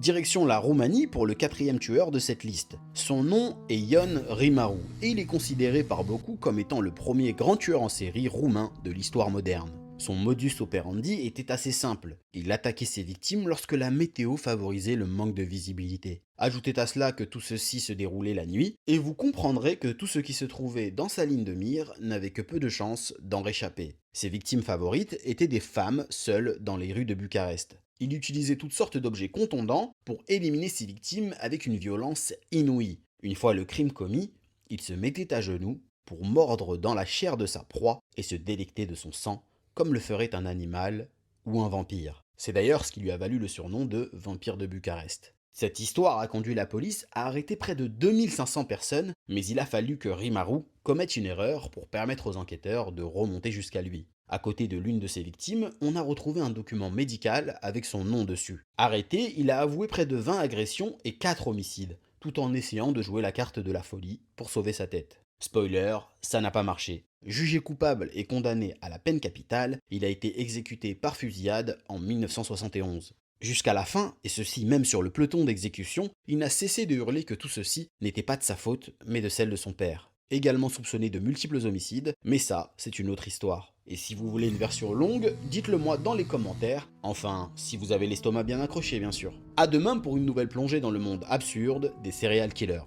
Direction la Roumanie pour le quatrième tueur de cette liste. Son nom est Ion Rimaru et il est considéré par beaucoup comme étant le premier grand tueur en série roumain de l'histoire moderne. Son modus operandi était assez simple, il attaquait ses victimes lorsque la météo favorisait le manque de visibilité. Ajoutez à cela que tout ceci se déroulait la nuit, et vous comprendrez que tout ce qui se trouvait dans sa ligne de mire n'avait que peu de chances d'en réchapper. Ses victimes favorites étaient des femmes seules dans les rues de Bucarest. Il utilisait toutes sortes d'objets contondants pour éliminer ses victimes avec une violence inouïe. Une fois le crime commis, il se mettait à genoux pour mordre dans la chair de sa proie et se délecter de son sang, comme le ferait un animal ou un vampire. C'est d'ailleurs ce qui lui a valu le surnom de vampire de Bucarest. Cette histoire a conduit la police à arrêter près de 2500 personnes, mais il a fallu que Rimaru commette une erreur pour permettre aux enquêteurs de remonter jusqu'à lui. À côté de l'une de ses victimes, on a retrouvé un document médical avec son nom dessus. Arrêté, il a avoué près de 20 agressions et 4 homicides, tout en essayant de jouer la carte de la folie pour sauver sa tête. Spoiler, ça n'a pas marché. Jugé coupable et condamné à la peine capitale, il a été exécuté par fusillade en 1971. Jusqu'à la fin, et ceci même sur le peloton d'exécution, il n'a cessé de hurler que tout ceci n'était pas de sa faute, mais de celle de son père. Également soupçonné de multiples homicides, mais ça, c'est une autre histoire. Et si vous voulez une version longue, dites-le moi dans les commentaires, enfin, si vous avez l'estomac bien accroché bien sûr. A demain pour une nouvelle plongée dans le monde absurde des serial killers.